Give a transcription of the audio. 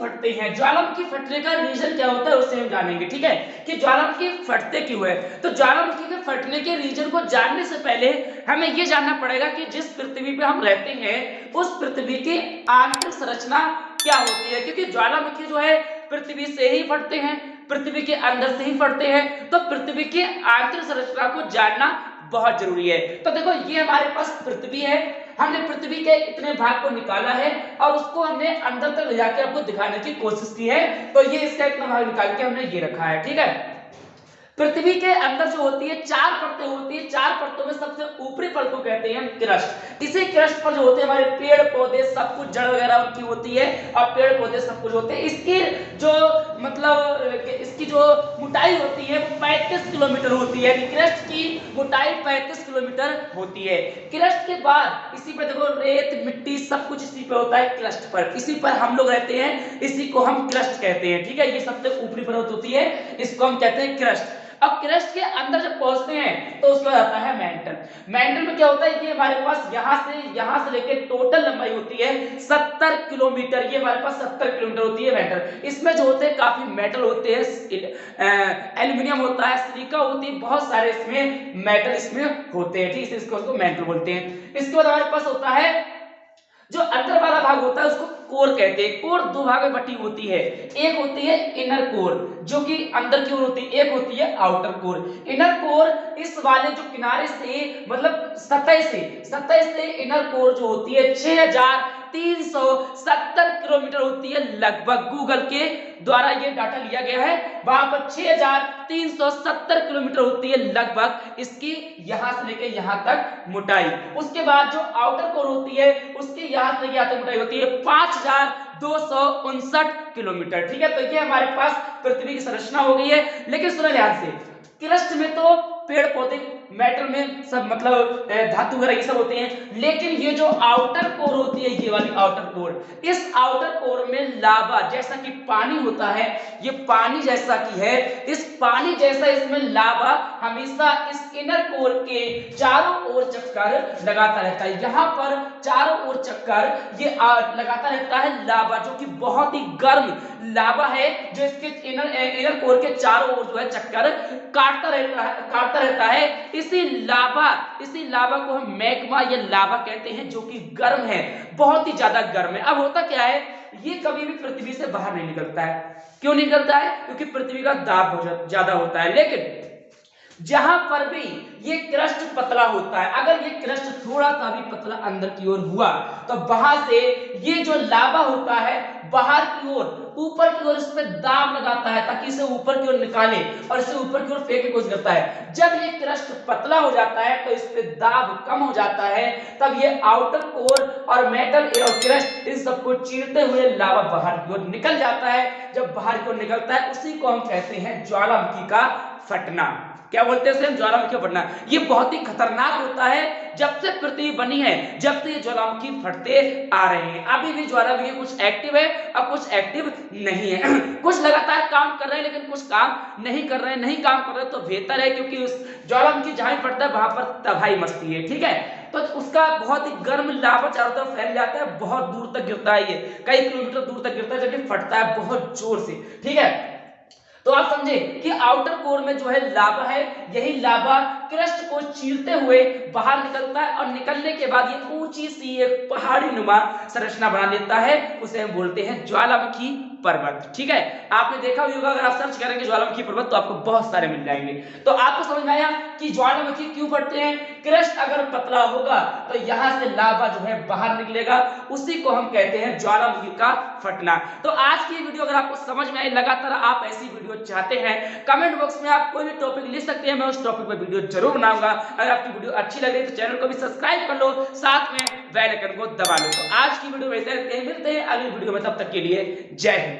फटते हैं। ज्वालामुखी फटने का रीजन क्या होता है उसे हम जानेंगे, ठीक है, कि ज्वालामुखी फटते क्यों है। तो ज्वालामुखी के फटने के रीजन को जानने से पहले हमें यह जानना पड़ेगा कि जिस पृथ्वी पे हम रहते हैं उस पृथ्वी की आंतरिक संरचना क्या होती है, क्योंकि ज्वालामुखी जो है पृथ्वी से ही फटते हैं, पृथ्वी के अंदर से ही फटते हैं, तो पृथ्वी की आंतरिक संरचना को जानना बहुत जरूरी है। तो देखो ये हमारे पास पृथ्वी है, हमने पृथ्वी के इतने भाग को निकाला है और उसको हमने अंदर तक ले जाकर आपको दिखाने की कोशिश की है। तो ये इसका इतना भाग निकाल के हमने ये रखा है, ठीक है। पृथ्वी के अंदर जो होती है 4 परतें होती है, 4 परतों में सबसे ऊपरी परत को कहते हैं क्रस्ट। इसी क्रस्ट पर जो होते हैं हमारे पेड़ पौधे सब कुछ जड़ वगैरह उनकी होती है और पेड़ पौधे सब कुछ होते हैं। इसकी जो मतलब इसकी जो मोटाई होती है 35 किलोमीटर होती है, क्रस्ट की मोटाई 35 किलोमीटर होती है। क्रस्ट के बाद इसी पे देखो रेत मिट्टी सब कुछ इसी पे होता है, क्रस्ट पर, इसी पर हम लोग रहते हैं, इसी को हम क्रस्ट कहते हैं, ठीक है। ये सबसे ऊपरी परत होती है, इसको हम कहते हैं क्रस्ट। अब क्रस्ट के अंदर जब पहुंचते हैं तो उसके बाद आता है मेंटल। मेंटल में क्या होता है कि हमारे पास यहां से लेके टोटल लंबाई होती है 70 किलोमीटर, ये हमारे पास 70 किलोमीटर होती है मेंटल। इसमें जो होते हैं काफी मेटल होते हैं, एल्यूमिनियम होता है, सिलिका होती है, बहुत सारे इसमें मेटल इसमें होते हैं, ठीक है, इसको मेंटल बोलते हैं। इसके बाद हमारे पास होता है जो अंदर वाला भाग होता है उसको कोर कहते हैं। कोर दो भाग में बटी होती है, एक होती है इनर कोर जो कि अंदर की ओर होती है, एक होती है आउटर कोर। इनर कोर इस वाले जो किनारे से मतलब सतह से इनर कोर जो होती है 6370 किलोमीटर होती है लगभग। गूगल के द्वारा ये डाटा लिया गया है, वहां पर 6370 किलोमीटर होती है लगभग इसकी यहां से लेके यहां तक मोटाई। उसके बाद जो आउटर कोर होती है उसकी यहां से लेके यहां तक मोटाई होती है 5259 किलोमीटर, ठीक है। तो ये हमारे पास पृथ्वी की संरचना हो गई है। लेकिन सुनो ध्यान से, क्रस्ट में तो पेड़ पौधे मेटल में सब मतलब धातु वगैरह ये सब होते हैं, लेकिन ये जो आउटर कोर होती है, ये वाली आउटर कोर, इस आउटर कोर में लावा जैसा कि पानी होता है, ये पानी जैसा की है, इस पानी जैसा इसमें लावा हमेशा इस इनर कोर के चारों ओर चक्कर लगाता रहता है। यहाँ पर चारों ओर चक्कर ये लगाता रहता है लावा, जो कि बहुत ही गर्म लावा है, जो इसके इनर कोर के चारों ओर जो है चक्कर काटता रहता है। इसी लावा को हम मैग्मा या लावा कहते हैं, जो कि गर्म है, बहुत ही ज्यादा गर्म है। अब होता क्या है, ये कभी भी पृथ्वी से बाहर नहीं निकलता है। क्यों निकलता है? क्योंकि पृथ्वी का दाब बहुत ज्यादा होता है। लेकिन जहां पर भी ये क्रस्ट पतला होता है, अगर ये क्रस्ट थोड़ा सा भी पतला अंदर की ओर हुआ तो वहां से ये जो लावा होता है बाहर की ओर ऊपर की ओर इस पे दाब लगाता है ताकि इसे ऊपर की ओर निकाले और इसे ऊपर की ओर फेंकने की कोशिश करता है। जब ये क्रस्ट पतला हो जाता है तो इस पे दाब कम हो जाता है, तब ये आउटर कोर और मेटल और क्रस्ट इन सबको चीरते हुए लावा बाहर की ओर निकल जाता है। जब बाहर की ओर निकलता है उसी को हम कहते हैं ज्वालामुखी का फटना। क्या बोलते हैं उसे? ज्वालामुखी फटना। ये बहुत ही खतरनाक होता है। जब से पृथ्वी बनी है जब से ये ज्वालामुखी फटते आ रहे हैं। अभी भी ज्वालामुखी कुछ एक्टिव है और कुछ एक्टिव नहीं है। कुछ लगातार काम कर रहे हैं लेकिन कुछ काम नहीं कर रहे हैं। नहीं काम कर रहे तो बेहतर है, क्योंकि उस ज्वालामुखी जहां फटता है वहां पर तबाही मचती है, ठीक है। तो उसका बहुत ही गर्म लावा चारों तरफ फैल जाता है, बहुत दूर तक गिरता है, ये कई किलोमीटर दूर तक गिरता है जब ये फटता है बहुत जोर से, ठीक है। तो आप समझे कि आउटर कोर में जो है लावा है, यही लावा क्रस्ट को चीरते हुए बाहर निकलता है और निकलने के बाद ये ऊंची सी एक पहाड़ी नुमा संरचना बना लेता है, उसे हम बोलते हैं ज्वालामुखी पर्वत, ठीक है। आपने देखा होगा, अगर आप सर्च करेंगे ज्वालामुखी पर्वत तो आपको बहुत सारे मिल जाएंगे। तो आपको समझ में आया कि ज्वालामुखी क्यों फटते हैं। क्रस्ट अगर पतला होगा तो यहां से लावा जो है बाहर निकलेगा, उसी को हम कहते हैं ज्वालामुखी का फटना। तो आज की वीडियो अगर आपको समझ में आई, लगातार आप ऐसी वीडियो चाहते हैं, कमेंट बॉक्स में आप कोई भी टॉपिक लिख सकते हैं, मैं उस टॉपिक पर वीडियो जरूर बनाऊंगा। अगर आपकी वीडियो अच्छी लगे तो चैनल को भी सब्सक्राइब कर लो, साथ में बेल आइकन को दबा लो। तो आज की वीडियो वैसे मिलते हैं अगली वीडियो में, तब तक के लिए जय हिंद।